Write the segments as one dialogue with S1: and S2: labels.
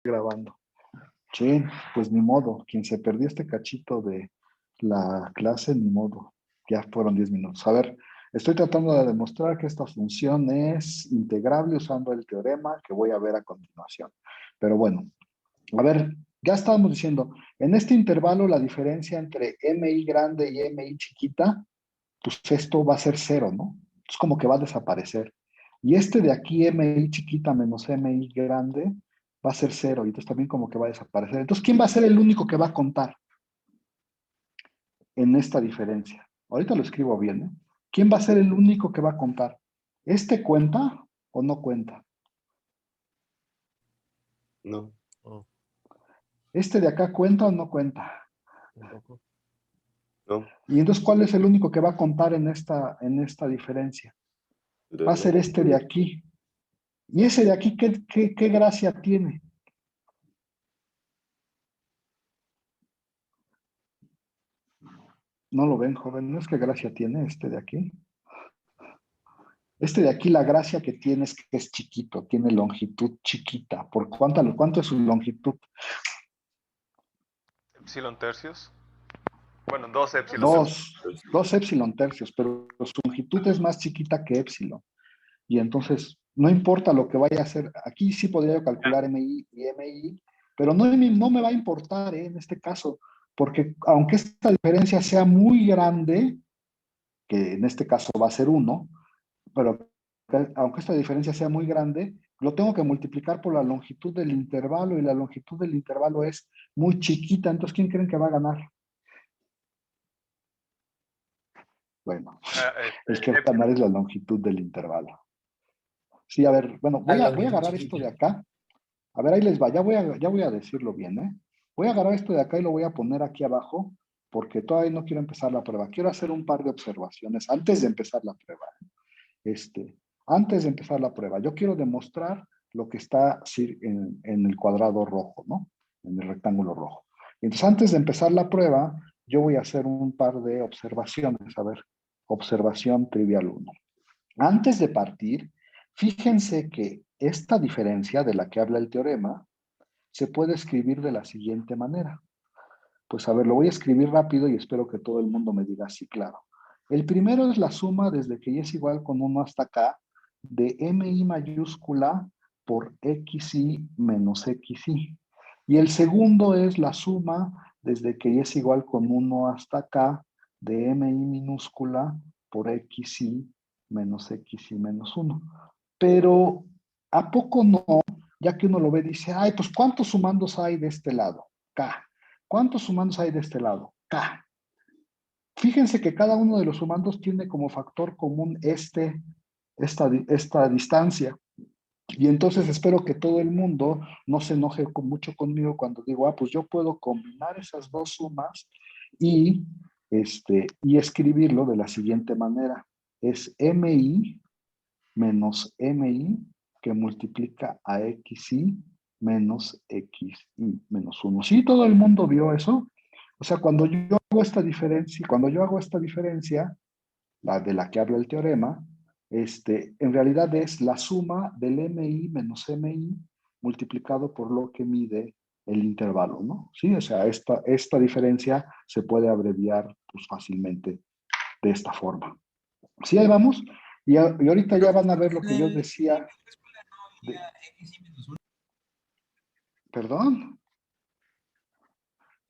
S1: Grabando. Sí, pues ni modo. Quien se perdió este cachito de la clase, ni modo. Ya fueron 10 minutos. A ver, estoy tratando de demostrar que esta función es integrable usando el teorema que voy a ver a continuación. Pero bueno, a ver, ya estábamos diciendo, en este intervalo la diferencia entre MI grande y MI chiquita, pues esto va a ser cero, ¿no? Es como que va a desaparecer. Y este de aquí, MI chiquita menos MI grande, va a ser cero. Y entonces también como que va a desaparecer. Entonces, ¿quién va a ser el único que va a contar en esta diferencia? Ahorita lo escribo bien, ¿eh? ¿Quién va a ser el único que va a contar? ¿Este cuenta o no cuenta?
S2: No,
S3: Oh,
S1: ¿Este de acá cuenta o no cuenta?
S3: tampoco.
S2: no.
S1: Y entonces, ¿cuál es el único que va a contar en esta diferencia? Va a ser este de aquí. ¿Y ese de aquí qué gracia tiene? No lo ven, jóvenes, qué gracia tiene este de aquí. Este de aquí, la gracia que tiene es que es chiquito, tiene longitud chiquita. ¿Cuánto es su longitud?
S4: Epsilon tercios. Bueno, 2 epsilon
S2: Entonces,
S4: tercios.
S1: Dos epsilon tercios, pero su longitud es más chiquita que epsilon. Y entonces, no importa lo que vaya a hacer, aquí sí podría yo calcular MI y MI, pero no me va a importar en este caso, porque aunque esta diferencia sea muy grande, que en este caso va a ser 1, pero aunque esta diferencia sea muy grande, lo tengo que multiplicar por la longitud del intervalo y la longitud del intervalo es muy chiquita. Entonces, ¿quién creen que va a ganar? Bueno, el que va a ganar
S4: Epsilon.
S1: es la longitud del intervalo. Sí, a ver, bueno,
S5: La
S1: voy a
S5: longitud
S1: agarrar esto
S5: chiquita.
S1: de acá. A ver, ahí les va, ya voy a decirlo bien, ¿eh? Voy a agarrar esto de acá y lo voy a poner aquí abajo porque todavía no quiero empezar la prueba. Quiero hacer un par de observaciones antes de empezar la prueba. Este, Antes de empezar la prueba, yo quiero demostrar lo que está en el cuadrado rojo, ¿no? En el rectángulo rojo. Entonces, antes de empezar la prueba, yo voy a hacer un par de observaciones. A ver, observación trivial uno. Antes de partir, fíjense que esta diferencia de la que habla el teorema se puede escribir de la siguiente manera. Pues a ver, lo voy a escribir rápido y espero que todo el mundo me diga sí, claro. El primero es la suma desde que y es igual con 1 hasta acá de MI mayúscula por XI menos XI. Y el segundo es la suma desde que y es igual con 1 hasta acá de MI minúscula por XI menos XI menos 1. Pero ¿a poco no? Ya que uno lo ve, dice, ay, pues ¿cuántos sumandos hay de este lado? K. ¿Cuántos sumandos hay de este lado? K. Fíjense que cada uno de los sumandos tiene como factor común esta distancia. Y entonces espero que todo el mundo no se enoje mucho conmigo cuando digo, ah, pues yo puedo combinar esas dos sumas y, y escribirlo de la siguiente manera. Es MI menos MI que multiplica a XI menos XI menos 1. ¿Sí todo el mundo vio eso? O sea, cuando yo hago esta diferencia, la de la que habla el teorema, en realidad es la suma del MI menos MI multiplicado por lo que mide el intervalo, ¿no? Sí, o sea, esta diferencia se puede abreviar pues, fácilmente de esta forma. Sí, ahí vamos. Y ahorita ya van a ver lo que yo decía. ¿Perdón?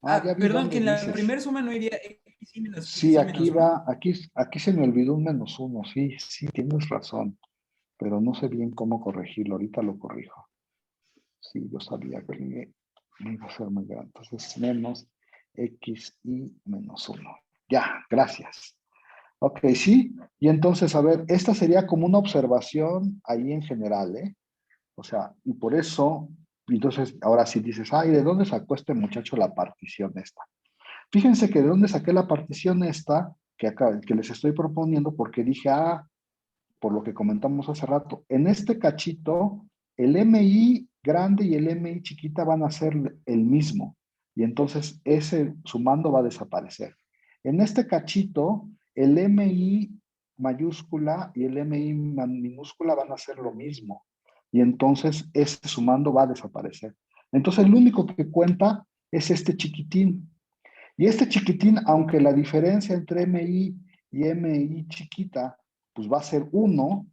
S1: Ah, ya vi
S5: Perdón, que
S1: dónde
S5: en la
S1: dices.
S5: primera suma no iría x y menos
S1: Sí,
S5: x y
S1: aquí
S5: menos 1.
S1: va, aquí se me olvidó un menos uno. Sí, sí, tienes razón. Pero no sé bien cómo corregirlo. Ahorita lo corrijo. Sí, yo sabía que me iba a ser muy grande. Entonces, menos x y menos 1. Ya, gracias. Ok, sí. Y entonces, a ver, esta sería como una observación ahí en general, ¿eh? O sea, y por eso, entonces, ahora sí dices, ay, ¿de dónde sacó este muchacho la partición esta? Fíjense que de dónde saqué la partición esta que les estoy proponiendo, porque dije, ah, por lo que comentamos hace rato, en este cachito, el MI grande y el MI chiquita van a ser el mismo, y entonces ese sumando va a desaparecer. En este cachito, el MI mayúscula y el MI minúscula van a ser lo mismo, y entonces ese sumando va a desaparecer. Entonces el único que cuenta es este chiquitín. Y este chiquitín, aunque la diferencia entre MI y MI chiquita, pues va a ser 1,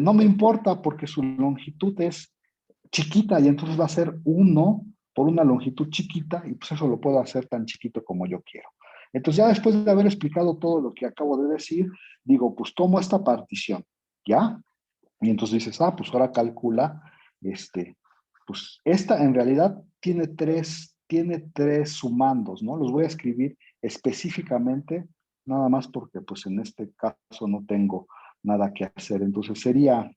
S1: no me importa porque su longitud es chiquita y entonces va a ser 1 por una longitud chiquita y pues eso lo puedo hacer tan chiquito como yo quiero. Entonces ya después de haber explicado todo lo que acabo de decir, digo, pues tomo esta partición, ¿ya? Y entonces dices, pues ahora calcula, pues esta en realidad tiene tres sumandos, ¿no? Los voy a escribir específicamente, nada más porque pues en este caso no tengo nada que hacer. Entonces sería,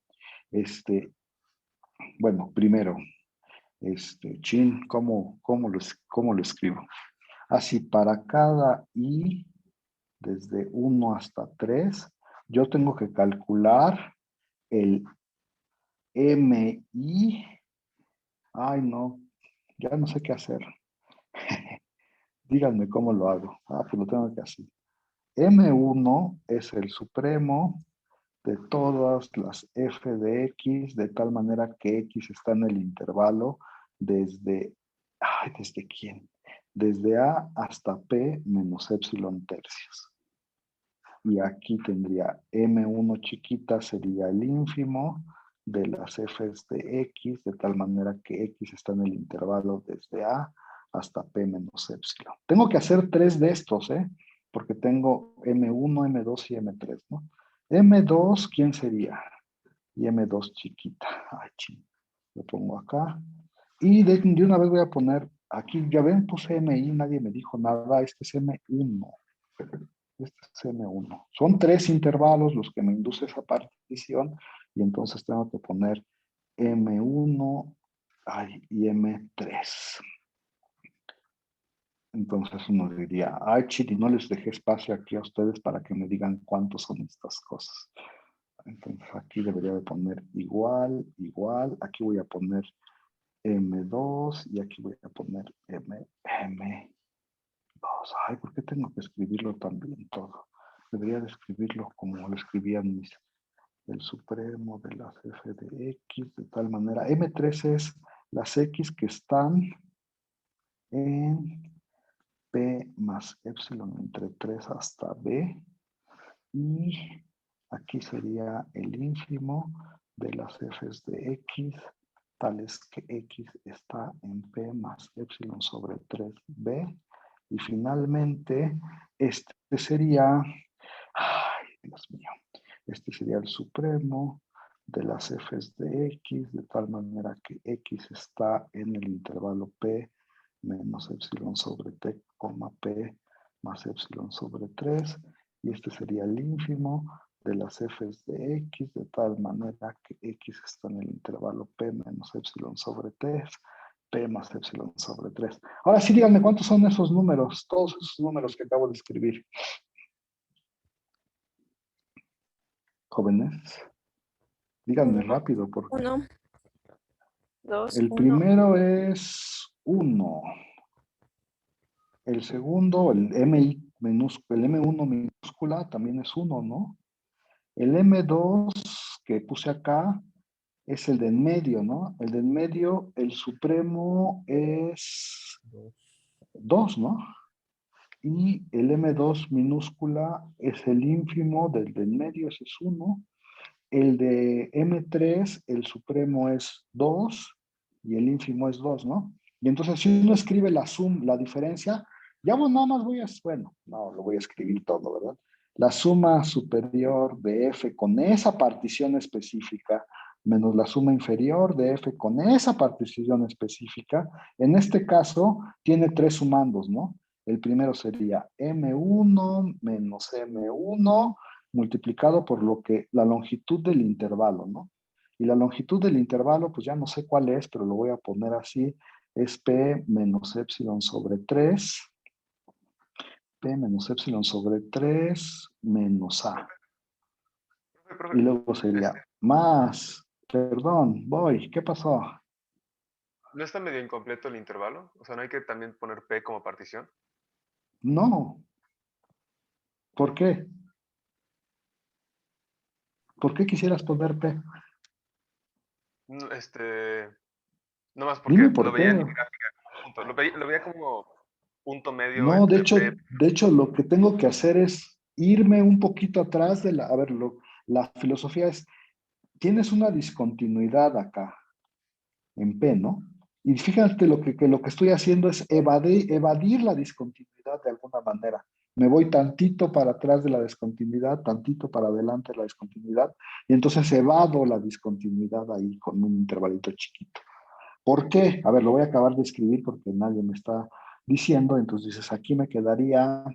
S1: bueno, primero, ¿cómo lo escribo? Así, para cada i, desde 1 hasta 3, yo tengo que calcular el MI. Ay, no, ya no sé qué hacer. Díganme cómo lo hago. Pues lo tengo que hacer. M1 es el supremo de todas las f de x, de tal manera que x está en el intervalo desde, ¿desde quién? Desde a hasta p menos epsilon tercios. Y aquí tendría M1 chiquita sería el ínfimo de las f's de x, de tal manera que x está en el intervalo desde a hasta p menos epsilon. Tengo que hacer 3 de estos, porque tengo M1, M2 y M3, ¿no? M2, ¿quién sería? Y M2 chiquita. Ay, ching. Lo pongo acá. Y de una vez voy a poner, aquí, ya ven, puse MI, nadie me dijo nada, este es M1. Este es M1. Son 3 intervalos los que me induce esa partición y entonces tengo que poner M1 y M3. Entonces uno diría, chidi, no les dejé espacio aquí a ustedes para que me digan cuántos son estas cosas. Entonces aquí debería de poner igual, igual. Aquí voy a poner M2 y aquí voy a poner M2. ¿Por qué tengo que escribirlo también todo? Debería de escribirlo como lo escribían el supremo de las f de x, de tal manera. M3 es las x que están en p más epsilon entre 3 hasta b. Y aquí sería el ínfimo de las f's de x, tales que x está en p más epsilon sobre 3b. Y finalmente, este sería, Dios mío, este sería el supremo de las f's de x, de tal manera que x está en el intervalo p menos epsilon sobre t, p más epsilon sobre 3, y este sería el ínfimo de las f's de x, de tal manera que x está en el intervalo p menos epsilon sobre 3, p más epsilon sobre 3. Ahora sí, díganme cuántos son esos números, todos esos números que acabo de escribir. Jóvenes, díganme rápido, porque
S3: 1, 2,
S1: el
S3: 1.
S1: primero es 1. El segundo, el el M1 minúscula, también es 1, ¿no? El M2 que puse acá es el de en medio, ¿no? El de en medio, el supremo es 2, ¿no? Y el M2 minúscula es el ínfimo del de en medio, ese es 1. El de M3, el supremo es 2 y el ínfimo es 2, ¿no? Y entonces si uno escribe la diferencia, ya nada más no, lo voy a escribir todo, ¿verdad? La suma superior de F con esa partición específica menos la suma inferior de F con esa partición específica, en este caso tiene 3 sumandos, ¿no? El primero sería M1 menos M1 multiplicado por la longitud del intervalo, ¿no? Y la longitud del intervalo, pues ya no sé cuál es, pero lo voy a poner así, es P menos epsilon sobre 3, P menos epsilon sobre 3 menos A.
S4: Profe,
S1: Y luego sería más, perdón, ¿qué pasó?
S4: ¿no está medio incompleto el intervalo? O sea, ¿no hay que también poner P como partición?
S1: No, ¿por qué? ¿Por qué quisieras poner P?
S4: No, Nomás porque
S1: Dime
S4: lo
S1: por
S4: veía en
S1: qué.
S4: mi gráfica como punto. Lo veía como punto medio
S1: No,
S4: entre B.
S1: de hecho, lo que tengo que hacer es irme un poquito atrás de la, a ver, la filosofía es, tienes una discontinuidad acá en P, ¿no? Y fíjate que lo que estoy haciendo es evadir la discontinuidad de alguna manera. Me voy tantito para atrás de la discontinuidad, tantito para adelante de la discontinuidad, y entonces evado la discontinuidad ahí con un intervalito chiquito. ¿Por qué? A ver, lo voy a acabar de escribir porque nadie me está diciendo, entonces dices, aquí me quedaría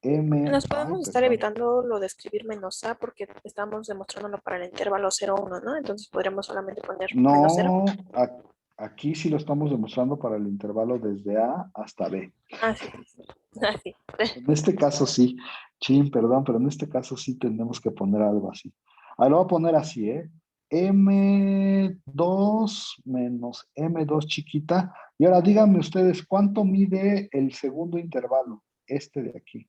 S1: M,
S3: Nos
S1: ay,
S3: podemos estar
S1: perdón.
S3: evitando lo de escribir menos A porque estamos demostrándolo para el intervalo 0,1, ¿no? Entonces podríamos solamente poner menos 0.
S1: No, aquí sí lo estamos demostrando para el intervalo desde A hasta B.
S3: Ah, sí, sí, sí. Ah, sí.
S1: En este caso sí, chin, perdón, pero en este caso sí tenemos que poner algo así. Ahora lo voy a poner así, ¿eh? M2 menos M2 chiquita. Y ahora díganme ustedes, ¿cuánto mide el segundo intervalo? Este de aquí.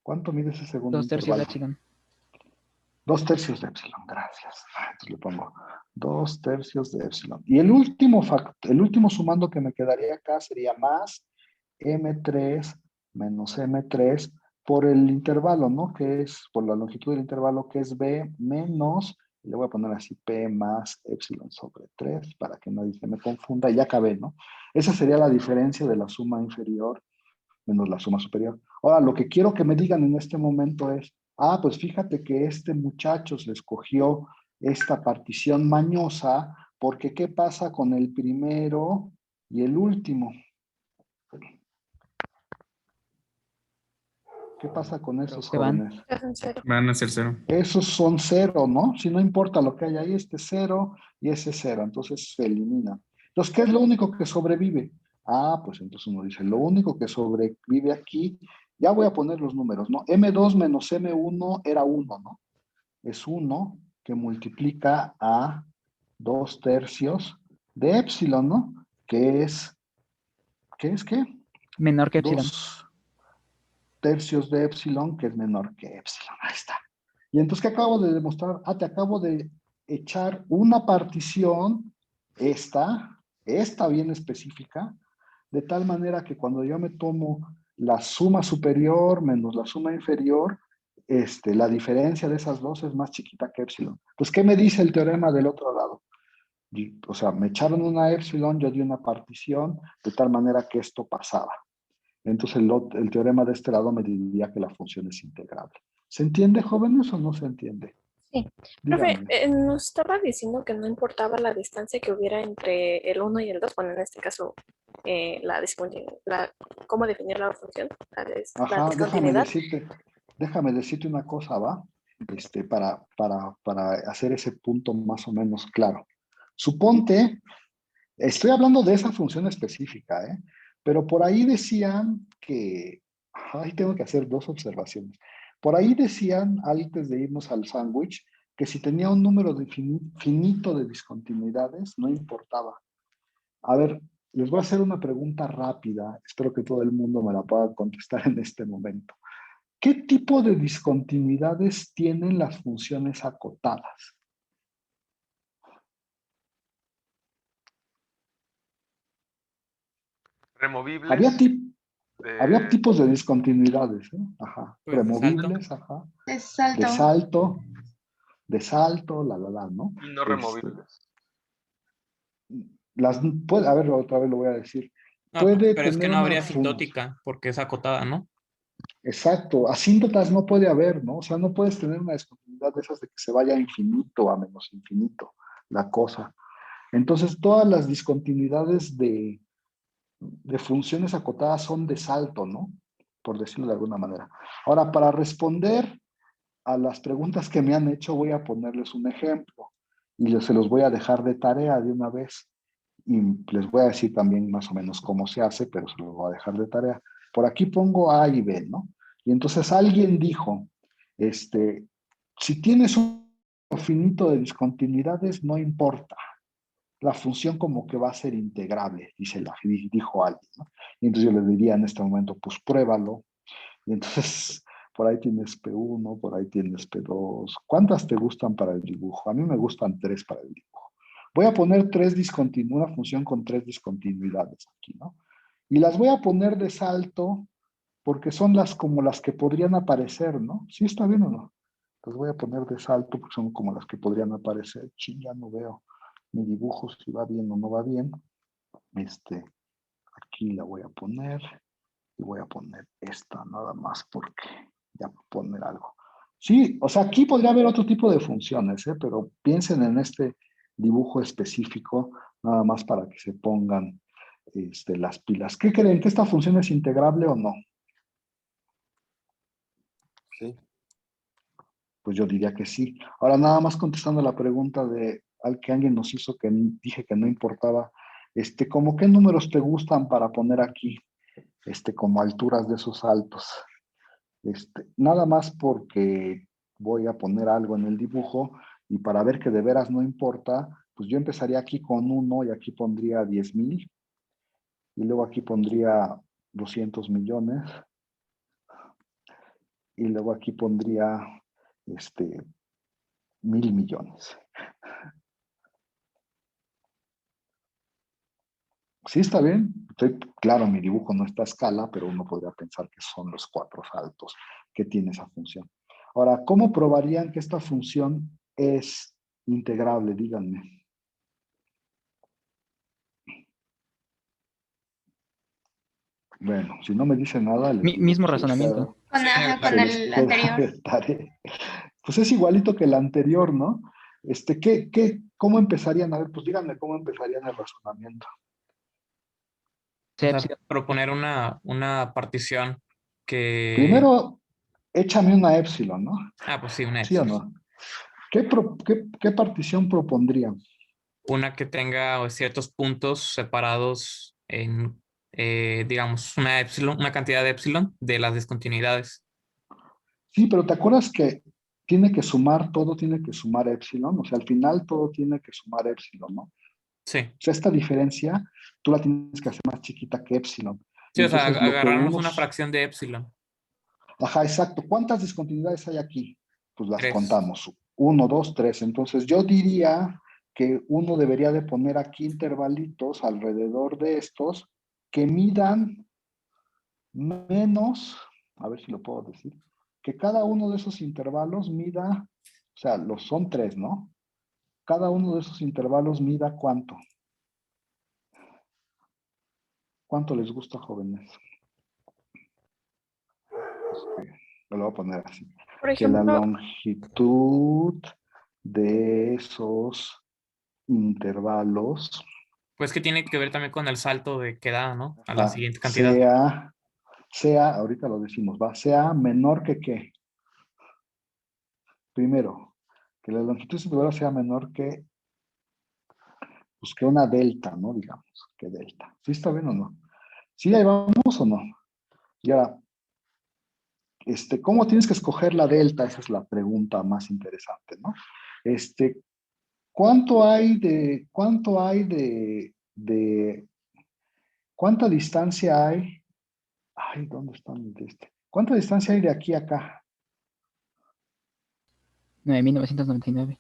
S1: ¿Cuánto mide ese segundo
S5: 2/3 de
S1: intervalo?
S5: epsilon.
S1: 2/3 de epsilon, gracias. Entonces le pongo 2/3 de epsilon. Y el último sumando que me quedaría acá sería más M3 menos M3 por el intervalo, ¿no? Que es por la longitud del intervalo, que es B menos, le voy a poner así P más epsilon sobre 3 para que nadie se me confunda y ya acabé, ¿no? Esa sería la diferencia de la suma inferior menos la suma superior. Ahora, lo que quiero que me digan en este momento es, pues fíjate que este muchacho se escogió esta partición mañosa, porque ¿qué pasa con el primero y el último? ¿Qué pasa con esos
S5: Se van.
S1: jóvenes?
S3: Es en 0.
S6: Van a ser 0.
S1: Esos son 0, ¿no? Si no importa lo que hay ahí, este es 0 y ese es 0, entonces se elimina. Entonces, ¿qué es lo único que sobrevive? Pues entonces uno dice, lo único que sobrevive aquí, ya voy a poner los números, ¿no? M2 menos M1 era 1, ¿no? Es 1 que multiplica a 2/3 de epsilon, ¿no? Que es, ¿qué es qué?
S5: Menor que epsilon.
S1: 2/3 de epsilon, que es menor que epsilon. Ahí está. Y entonces, ¿qué acabo de demostrar? Te acabo de echar una partición, esta bien específica, de tal manera que cuando yo me tomo la suma superior menos la suma inferior, la diferencia de esas dos es más chiquita que epsilon. Pues, ¿qué me dice el teorema del otro lado? O sea, me echaron una epsilon, yo di una partición, de tal manera que esto pasaba. Entonces el teorema de este lado me diría que la función es integrable. ¿Se entiende, jóvenes, o no se entiende?
S3: Sí. Profe,
S1: Díganme.
S3: nos estaba diciendo que no importaba la distancia que hubiera entre el 1 y el 2. Bueno, en este caso, cómo definir la función, la
S1: Ajá,
S3: discontinuidad.
S1: déjame decirte una cosa, ¿va? Para hacer ese punto más o menos claro. Suponte, estoy hablando de esa función específica, ¿eh? Pero por ahí decían que, ahí tengo que hacer dos observaciones. Por ahí decían, antes de irnos al sándwich, que si tenía un número finito de discontinuidades, no importaba. A ver, les voy a hacer una pregunta rápida. Espero que todo el mundo me la pueda contestar en este momento. ¿Qué tipo de discontinuidades tienen las funciones acotadas?
S4: Removibles
S1: Había, tip- había
S4: de...
S1: tipos de discontinuidades, ¿eh? Ajá.
S6: Pues de salto.
S1: Removibles, ajá.
S7: Es
S1: De
S7: salto.
S1: salto, ¿no?
S4: y no
S1: Este,
S4: removibles.
S1: a ver, otra vez lo voy a decir.
S6: No,
S1: Puede
S6: pero es que
S1: tener
S6: no
S1: una
S6: habría
S1: función.
S6: asintótica porque es acotada, ¿no?
S1: Exacto, asíntotas no puede haber, ¿no? O sea, no puedes tener una discontinuidad de esas de que se vaya a infinito, a menos infinito, la cosa. Entonces, todas las discontinuidades de funciones acotadas son de salto, ¿no? Por decirlo de alguna manera. Ahora, para responder a las preguntas que me han hecho, voy a ponerles un ejemplo y se los voy a dejar de tarea de una vez. Y les voy a decir también más o menos cómo se hace, pero se los voy a dejar de tarea. Por aquí pongo A y B, ¿no? Y entonces alguien dijo, si tienes un finito de discontinuidades, no importa. La función como que va a ser integrable, dijo alguien, ¿no? Y entonces yo le diría en este momento, pues pruébalo. Y entonces por ahí tienes P1, por ahí tienes P2. ¿Cuántas te gustan para el dibujo? A mí me gustan 3 para el dibujo. Voy a poner una función con 3 discontinuidades aquí, ¿no? Y las voy a poner de salto porque son como las que podrían aparecer, ¿no? ¿Sí está bien o no? Las voy a poner de salto porque son como las que podrían aparecer. Chin, ya no veo mi dibujo si va bien o no va bien. Aquí la voy a poner y voy a poner esta nada más porque ya voy a poner algo. Sí, o sea, aquí podría haber otro tipo de funciones, pero piensen en este dibujo específico nada más para que se pongan las pilas. ¿Qué creen? ¿Que esta función es integrable o no?
S2: Sí.
S1: Pues yo diría que sí. Ahora nada más contestando la pregunta al que alguien nos hizo que dije que no importaba, ¿como qué números te gustan para poner aquí, como alturas de esos saltos? Nada más porque voy a poner algo en el dibujo y para ver que de veras no importa, pues yo empezaría aquí con 1 y aquí pondría 10,000 y luego aquí pondría 200 millones y luego aquí pondría 1,000 millones. Sí, está bien. Claro, mi dibujo no está a escala, pero uno podría pensar que son los 4 saltos que tiene esa función. Ahora, ¿cómo probarían que esta función es integrable? Díganme. Bueno, si no me dicen nada, les digo,
S5: Mismo
S1: pues,
S5: razonamiento.
S3: Con, ajá,
S1: se
S3: con
S1: les
S3: el
S1: puede
S3: anterior.
S1: dar tarea. Pues es igualito que el anterior, ¿no? ¿Cómo empezarían? A ver, pues díganme cómo empezarían el razonamiento.
S6: O sea,
S5: Epsilon.
S6: proponer una partición que...
S1: Primero, échame una epsilon, ¿no?
S6: Ah, pues sí, una
S1: ¿Sí o
S6: epsilon.
S1: no? ¿Qué partición propondrían?
S6: Una que tenga ciertos puntos separados en, digamos, una epsilon, una cantidad de epsilon de las discontinuidades.
S1: Sí, pero ¿te acuerdas que tiene que sumar, todo tiene que sumar epsilon? O sea, al final todo tiene que sumar epsilon, ¿no? O
S6: Sí.
S1: sea, esta diferencia tú la tienes que hacer más chiquita que epsilon.
S6: Sí, o sea,
S1: Entonces, lo que
S6: agarramos una fracción de epsilon.
S1: Ajá, exacto. ¿Cuántas discontinuidades hay aquí? Pues las
S6: 3.
S1: contamos. 1, 2, 3. Entonces, yo diría que uno debería de poner aquí intervalitos alrededor de estos que midan menos, a ver si lo puedo decir, que cada uno de esos intervalos mida, o sea, son 3, ¿no? Cada uno de esos intervalos mida ¿cuánto? ¿Cuánto les gusta, jóvenes? Lo voy a poner así.
S3: Por
S1: Que la
S3: ejemplo,
S1: longitud de esos intervalos
S6: Pues que tiene que ver también con el salto de que da, ¿no? A la siguiente cantidad.
S1: ahorita lo decimos, sea menor que ¿qué? Primero, que la longitud de ese intervalo sea menor que, pues que una delta, ¿no? Digamos, que delta. ¿Sí está bien o no? ¿Sí ahí vamos o no? Y ahora, ¿cómo tienes que escoger la delta? Esa es la pregunta más interesante, ¿no? ¿Cuánta distancia hay? Ay, ¿dónde están ¿Cuánta distancia hay de aquí a acá?
S5: 9.999.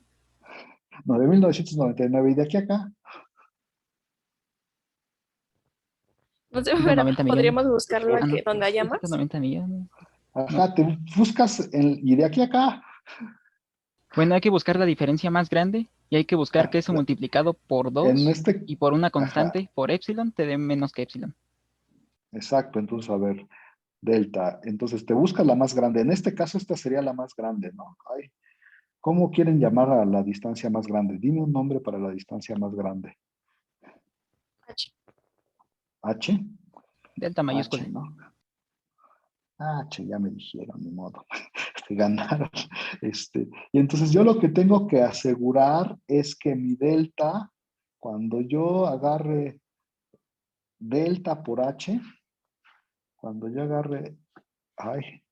S1: 9,999. ¿Y de aquí a acá?
S3: no sé,
S5: 190 millones.
S3: podríamos buscarla
S5: Ah, no.
S3: donde haya más.
S5: 190 millones.
S1: Ajá, te buscas, y de aquí a acá.
S5: Bueno, hay que buscar la diferencia más grande y hay que buscar que eso multiplicado por
S1: En
S5: 2 y por una
S1: ajá,
S5: constante por epsilon te dé menos que epsilon.
S1: exacto. Entonces, a ver, delta. Entonces, te buscas la más grande. En este caso, esta sería la más grande, ¿no? Ay, ¿cómo quieren llamar a la distancia más grande? Dime un nombre para la distancia más grande.
S3: H.
S1: H.
S5: Delta
S1: H,
S5: mayúscula.
S1: ¿no? H, ya me dijeron, ni modo. Ganaron. Y entonces yo lo que tengo que asegurar es que mi delta, cuando yo agarre delta por H, cuando yo agarre, ay,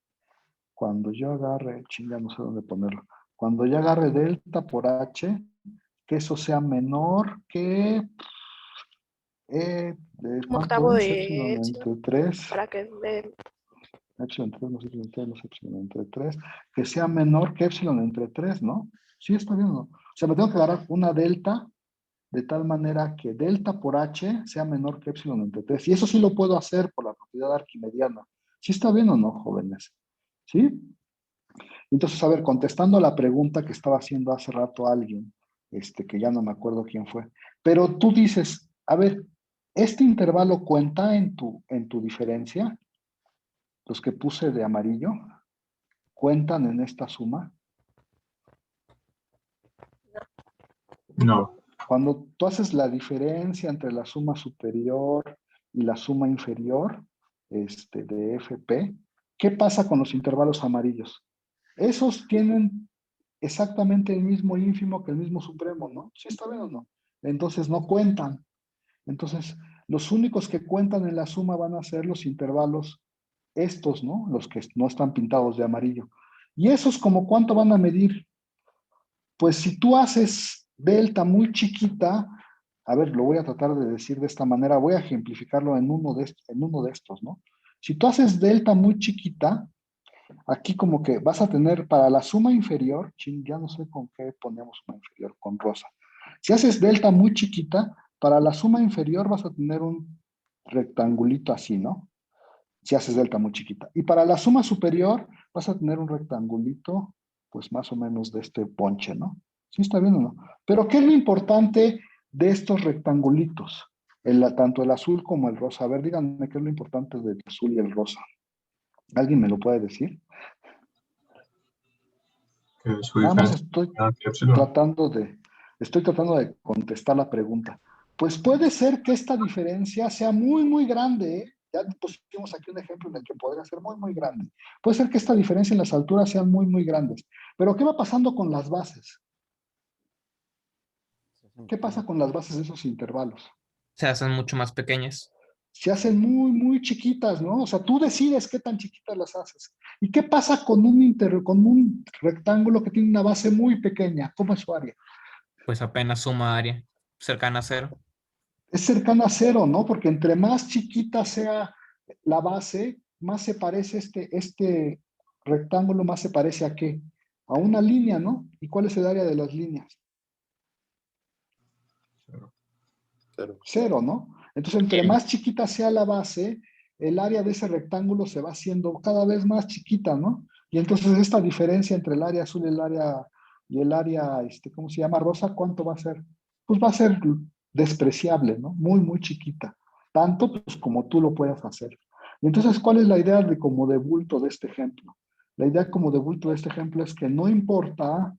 S1: cuando yo agarre, chinga, no sé dónde ponerlo. Cuando yo agarre delta por H, que eso sea menor que,
S3: Un octavo
S1: ¿cuánto es?
S3: de
S1: Epsilon
S3: epsilon
S1: entre 3.
S3: para que dé
S1: Epsilon entre 3 más epsilon entre 2 epsilon entre 3. Que sea menor que epsilon entre 3, ¿no? Sí, está bien, ¿no? O sea, me tengo que agarrar una delta de tal manera que delta por h sea menor que epsilon entre 3. Y eso sí lo puedo hacer por la propiedad arquimediana. ¿Sí está bien o no, jóvenes? ¿Sí? Entonces, a ver, contestando a la pregunta que estaba haciendo hace rato alguien, que ya no me acuerdo quién fue, pero tú dices, a ver, ¿este intervalo cuenta en tu diferencia? Los que puse de amarillo, ¿cuentan en esta suma?
S7: No.
S1: Cuando tú haces la diferencia entre la suma superior y la suma inferior de FP, ¿qué pasa con los intervalos amarillos? Esos tienen exactamente el mismo ínfimo que el mismo supremo, ¿no? ¿Sí está bien o no? Entonces no cuentan. Entonces, los únicos que cuentan en la suma van a ser los intervalos estos, ¿no? Los que no están pintados de amarillo. ¿Y esos como cuánto van a medir? Pues si tú haces delta muy chiquita, a ver, lo voy a tratar de decir de esta manera, voy a ejemplificarlo en uno de estos, ¿no? Si tú haces delta muy chiquita, aquí como que vas a tener para la suma inferior, ya no sé con qué ponemos suma inferior, con rosa. Si haces delta muy chiquita, para la suma inferior vas a tener un rectangulito así, ¿no? Si haces delta muy chiquita. Y para la suma superior vas a tener un rectangulito, pues más o menos de este ponche, ¿no? ¿Sí está bien o no? Pero ¿qué es lo importante de estos rectangulitos? Tanto el azul como el rosa. A ver, díganme qué es lo importante del azul y el rosa. ¿Alguien me lo puede decir?
S7: Que su
S1: Nada más
S7: diferencia es menor que epsilon.
S1: estoy tratando de contestar la pregunta. Pues puede ser que esta diferencia sea muy, muy grande, ¿eh? Ya pusimos aquí un ejemplo en el que podría ser muy, muy grande. Puede ser que esta diferencia en las alturas sean muy, muy grandes. Pero ¿qué va pasando con las bases? ¿Qué pasa con las bases de esos intervalos?
S6: Se hacen mucho más pequeñas.
S1: Se hacen muy, muy chiquitas, ¿no? O sea, tú decides qué tan chiquitas las haces. ¿Y qué pasa con un rectángulo que tiene una base muy pequeña? ¿Cómo es su área?
S6: Pues apenas suma área, cercana a 0.
S1: Es cercana a 0, ¿no? Porque entre más chiquita sea la base, más se parece este rectángulo, más se parece a qué? A una línea, ¿no? ¿Y cuál es el área de las líneas?
S2: 0.
S1: 0, ¿no? Entonces, entre más chiquita sea la base, el área de ese rectángulo se va haciendo cada vez más chiquita, ¿no? Y entonces esta diferencia entre el área azul y el área, ¿cómo se llama? Rosa, ¿cuánto va a ser? Pues va a ser despreciable, ¿no? Muy, muy chiquita. Tanto pues como tú lo puedas hacer. Y entonces, ¿cuál es la idea de como de bulto de este ejemplo? La idea como de bulto de este ejemplo es que no importa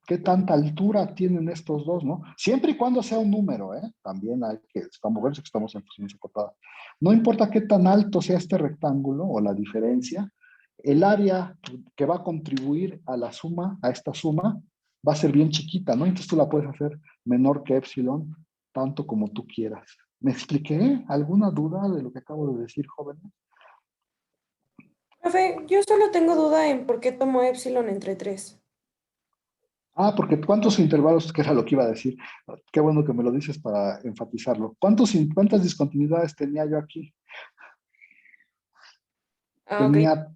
S1: qué tanta altura tienen estos dos, ¿no? Siempre y cuando sea un número, ¿eh? También hay que, ver si estamos en funciones acotadas. No importa qué tan alto sea este rectángulo o la diferencia, el área que va a contribuir a la suma, a esta suma, va a ser bien chiquita, ¿no? Entonces tú la puedes hacer menor que epsilon, tanto como tú quieras. ¿Me expliqué? ¿Alguna duda de lo que acabo de decir, jóvenes?
S8: Profe, yo solo tengo duda en por qué tomo epsilon entre 3.
S1: Ah, porque ¿cuántos intervalos, que era lo que iba a decir? Qué bueno que me lo dices para enfatizarlo. ¿Cuántas discontinuidades tenía yo aquí?
S8: Ah, ok.
S1: Tenía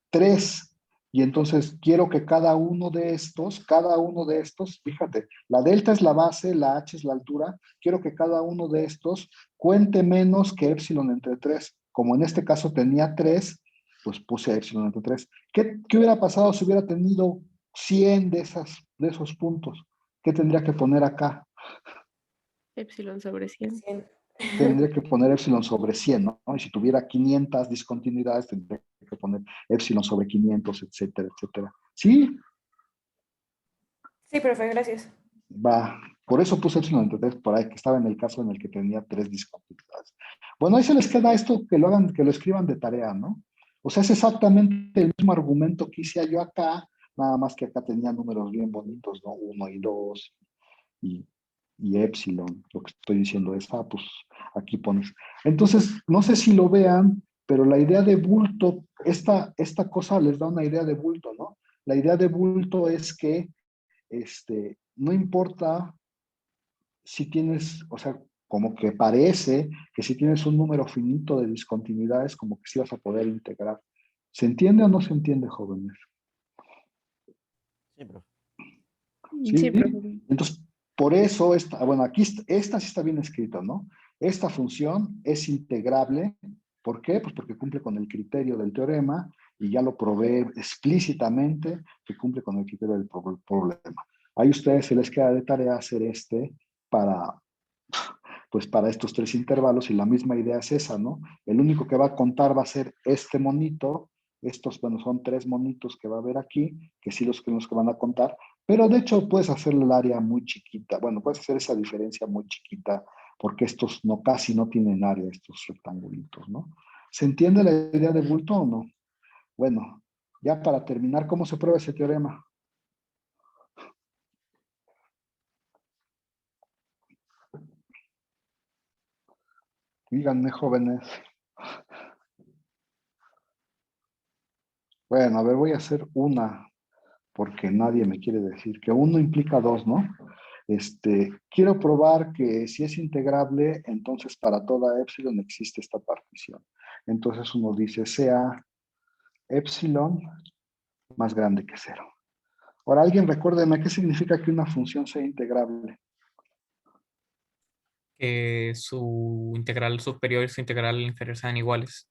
S1: 3. Y entonces quiero que cada uno de estos, fíjate, la delta es la base, la h es la altura, quiero que cada uno de estos cuente menos que epsilon entre 3. Como en este caso tenía 3, pues puse epsilon entre 3. ¿Qué hubiera pasado si hubiera tenido 100 de esos puntos? ¿Qué tendría que poner acá?
S9: Epsilon sobre 100.
S8: 100.
S1: Tendría que poner epsilon sobre 100, ¿no? Y si tuviera 500 discontinuidades, tendría que poner epsilon sobre 500, etcétera, etcétera. ¿Sí?
S8: Sí, profe, gracias.
S1: Va. Por eso puse epsilon entre 3 por ahí, que estaba en el caso en el que tenía 3 discontinuidades. Bueno, ahí se les queda esto, que lo escriban de tarea, ¿no? O sea, es exactamente el mismo argumento que hice yo acá, nada más que acá tenía números bien bonitos, ¿no? 1 y 2 y epsilon. Lo que estoy diciendo es, pues aquí pones. Entonces, no sé si lo vean, pero la idea de bulto, esta cosa les da una idea de bulto, ¿no? La idea de bulto es que no importa si tienes, o sea, como que parece que si tienes un número finito de discontinuidades, como que sí vas a poder integrar. ¿Se entiende o no se entiende, jóvenes?
S10: Sí, profe.
S1: ¿Sí?
S9: Sí, profesor.
S1: Entonces, por eso, bueno, aquí esta sí está bien escrita, ¿no? Esta función es integrable. ¿Por qué? Pues porque cumple con el criterio del teorema y ya lo probé explícitamente que cumple con el criterio del problema. Ahí ustedes se les queda de tarea hacer pues para estos 3 intervalos, y la misma idea es esa, ¿no? El único que va a contar va a ser este monito. Estos, bueno, son 3 monitos que va a haber aquí, que sí los que van a contar, pero de hecho puedes hacer el área muy chiquita. Bueno, puedes hacer esa diferencia muy chiquita, porque estos casi no tienen área, estos rectangulitos, ¿no? ¿Se entiende la idea de bulto o no? Bueno, ya para terminar, ¿cómo se prueba ese teorema? Díganme, jóvenes. Bueno, a ver, voy a hacer una, porque nadie me quiere decir que 1 implica 2, ¿no? Quiero probar que si es integrable, entonces para toda epsilon existe esta partición. Entonces uno dice sea epsilon más grande que 0. Ahora, alguien recuérdeme, ¿qué significa que una función sea integrable?
S6: Que su integral superior y su integral inferior sean iguales.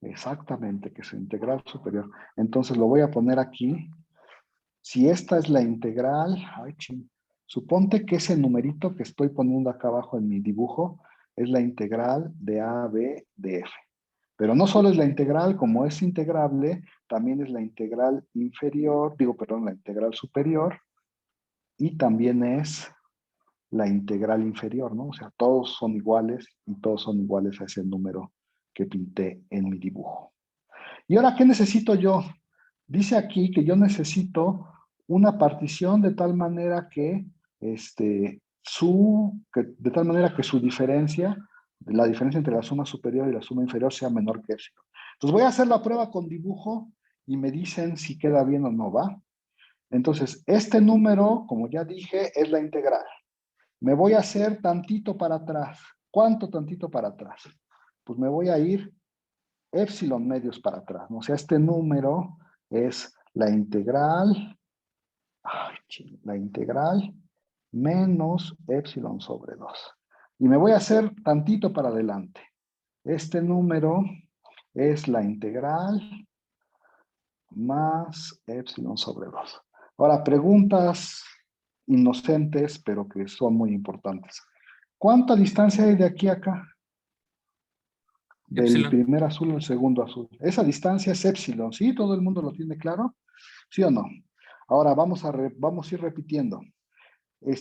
S1: Exactamente, que su integral superior. Entonces lo voy a poner aquí. Si esta es la integral, suponte que ese numerito que estoy poniendo acá abajo en mi dibujo es la integral de a, b, de f. Pero no solo es la integral, como es integrable, también es la integral inferior, la integral superior, y también es la integral inferior, ¿no? O sea, todos son iguales y todos son iguales a ese número que pinté en mi dibujo. ¿Y ahora qué necesito yo? Dice aquí que yo necesito una partición de tal manera que su diferencia, la diferencia entre la suma superior y la suma inferior sea menor que epsilon. Entonces voy a hacer la prueba con dibujo y me dicen si queda bien o no, ¿va? Entonces, este número, como ya dije, es la integral. Me voy a hacer tantito para atrás. ¿Cuánto tantito para atrás? Pues me voy a ir epsilon medios para atrás, ¿no? O sea, este número es la integral menos epsilon sobre 2. Y me voy a hacer tantito para adelante. Este número es la integral más epsilon sobre 2. Ahora, preguntas inocentes, pero que son muy importantes. ¿Cuánta distancia hay de aquí a acá? Del
S6: Epsilon.
S1: primer azul al segundo azul. Esa distancia es epsilon, ¿sí? ¿Todo el mundo lo tiene claro? ¿Sí o no? Ahora vamos a ir repitiendo.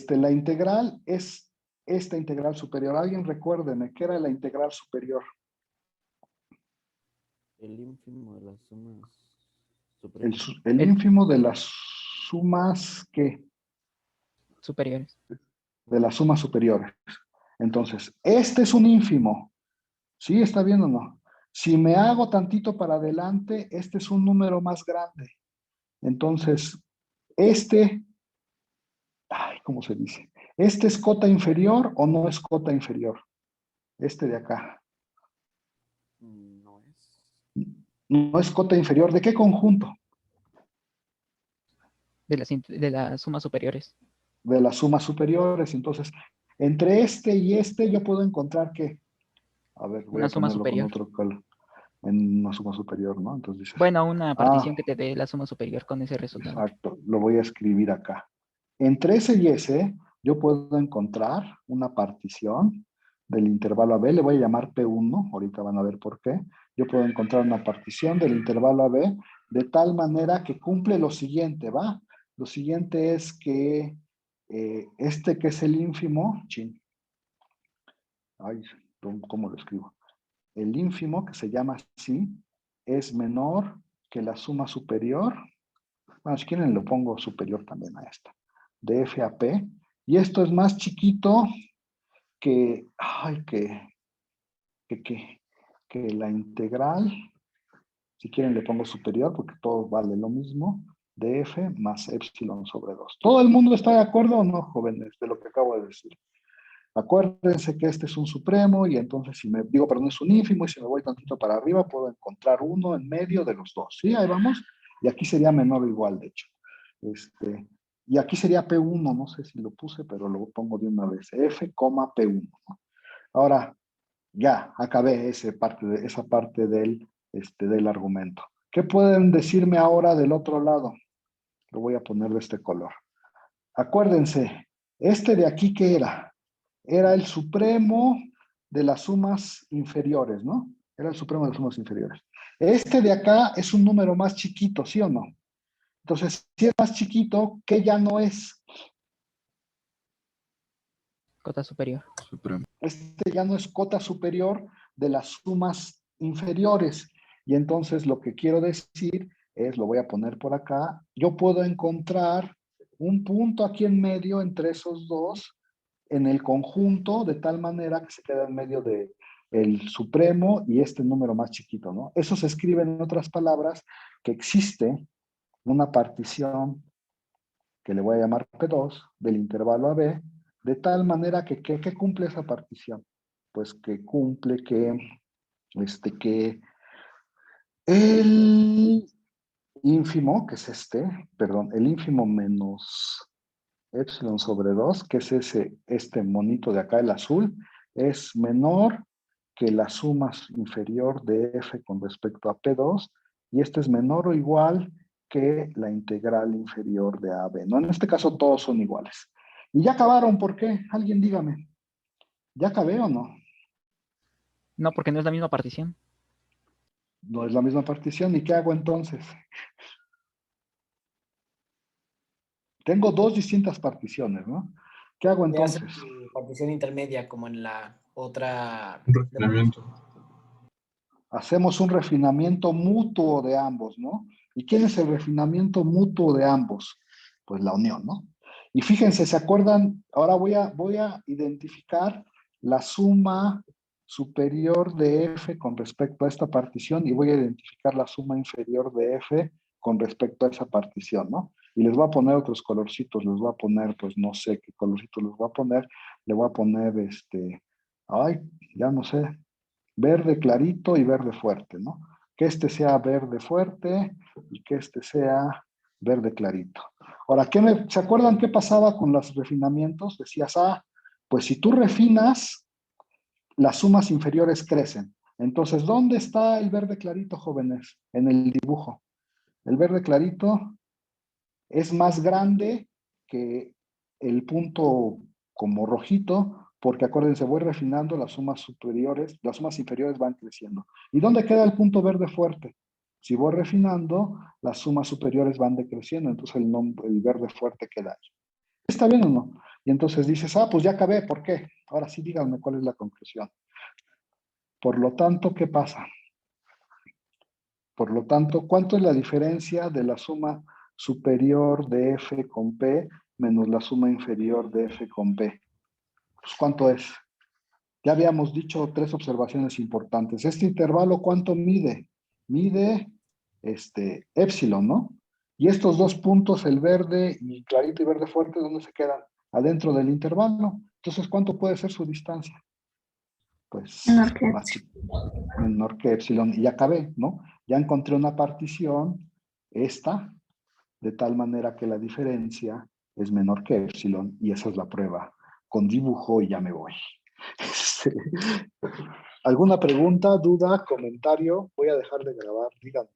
S1: La integral es esta integral superior. Alguien recuérdeme, ¿qué era la integral superior?
S10: El ínfimo de las sumas superiores.
S1: El ínfimo de las sumas, ¿qué?
S5: Superiores.
S1: De las sumas superiores. Entonces, este es un ínfimo. ¿Sí? ¿Está bien o no? Si me hago tantito para adelante, este es un número más grande. Entonces, ¿cómo se dice? ¿Este es cota inferior o no es cota inferior? Este de acá.
S10: No es.
S1: No es cota inferior. ¿De qué conjunto?
S5: De las sumas superiores.
S1: De las sumas superiores. Entonces, entre este y este yo puedo encontrar ¿qué? A ver, voy
S5: Una
S1: a
S5: suma
S1: ponerlo
S5: superior.
S1: con otro color. En una suma superior, ¿no? Entonces dices,
S5: Bueno, una partición que te dé la suma superior con ese resultado.
S1: exacto, lo voy a escribir acá. Entre ese y ese, yo puedo encontrar una partición del intervalo AB, le voy a llamar P1, ahorita van a ver por qué. Yo puedo encontrar una partición del intervalo AB de tal manera que cumple lo siguiente, ¿va? Lo siguiente es que este que es el ínfimo, ¿cómo lo escribo? El ínfimo, que se llama así, es menor que la suma superior. Bueno, si quieren lo pongo superior también a esta. De F a P. Y esto es más chiquito que la integral. Si quieren le pongo superior porque todo vale lo mismo. De F más epsilon sobre 2. ¿Todo el mundo está de acuerdo o no, jóvenes, de lo que acabo de decir? Acuérdense que este es un supremo y entonces perdón, es un ínfimo y si me voy tantito para arriba puedo encontrar uno en medio de los dos. ¿Sí? Ahí vamos. Y aquí sería menor o igual, de hecho. Y aquí sería P1, no sé si lo puse, pero lo pongo de una vez. F, P1. ¿No? Ahora, ya, acabé esa parte del argumento. ¿Qué pueden decirme ahora del otro lado? Lo voy a poner de este color. Acuérdense, este de aquí, ¿qué era? Era el supremo de las sumas inferiores, ¿no? Era el supremo de las sumas inferiores. Este de acá es un número más chiquito, ¿sí o no? Entonces, si es más chiquito, ¿qué ya no es?
S5: Cota superior.
S1: Este ya no es cota superior de las sumas inferiores. Y entonces lo que quiero decir es, lo voy a poner por acá, yo puedo encontrar un punto aquí en medio entre esos dos en el conjunto, de tal manera que se queda en medio de el supremo y este número más chiquito, ¿no? Eso se escribe en otras palabras que existe una partición que le voy a llamar P2 del intervalo AB, de tal manera que ¿qué cumple esa partición? Pues que cumple que el ínfimo, que es el ínfimo menos epsilon sobre 2, que es este monito de acá, el azul, es menor que la suma inferior de F con respecto a P2, y este es menor o igual que la integral inferior de AB, ¿no? En este caso todos son iguales. Y ya acabaron, ¿por qué? Alguien dígame. ¿Ya acabé o no?
S5: No, porque no es la misma partición.
S1: No es la misma partición, ¿y qué hago entonces? Tengo dos distintas particiones, ¿no? ¿Qué hago entonces?
S11: Partición intermedia, como en la otra.
S7: Un refinamiento.
S1: Hacemos un refinamiento mutuo de ambos, ¿no? ¿Y quién es el refinamiento mutuo de ambos? Pues la unión, ¿no? Y fíjense, ¿se acuerdan? Ahora voy a identificar la suma superior de F con respecto a esta partición y voy a identificar la suma inferior de F con respecto a esa partición, ¿no? Y les voy a poner otros colorcitos, les voy a poner, pues no sé qué colorcito les voy a poner, le voy a poner ya no sé, verde clarito y verde fuerte, ¿no? Que este sea verde fuerte y que este sea verde clarito. Ahora, ¿se acuerdan qué pasaba con los refinamientos? Decías, pues si tú refinas, las sumas inferiores crecen. Entonces, ¿dónde está el verde clarito, jóvenes? En el dibujo. El verde clarito es más grande que el punto como rojito, porque acuérdense, voy refinando las sumas superiores, las sumas inferiores van creciendo. ¿Y dónde queda el punto verde fuerte? Si voy refinando, las sumas superiores van decreciendo, entonces el verde fuerte queda ahí. ¿Está bien o no? Y entonces dices, pues ya acabé, ¿por qué? Ahora sí díganme cuál es la conclusión. Por lo tanto, ¿qué pasa? Por lo tanto, ¿cuánto es la diferencia de la suma superior de F con P menos la suma inferior de F con P? Pues, ¿cuánto es? Ya habíamos dicho 3 observaciones importantes. Este intervalo, ¿cuánto mide? Mide epsilon, ¿no? Y estos dos puntos, el verde y clarito y verde fuerte, ¿dónde se quedan? Adentro del intervalo. Entonces, ¿cuánto puede ser su distancia? Pues menor que epsilon. Y ya acabé, ¿no? Ya encontré una partición, esta, de tal manera que la diferencia es menor que epsilon, y esa es la prueba. Con dibujo y ya me voy. ¿Alguna pregunta, duda, comentario? Voy a dejar de grabar, díganme.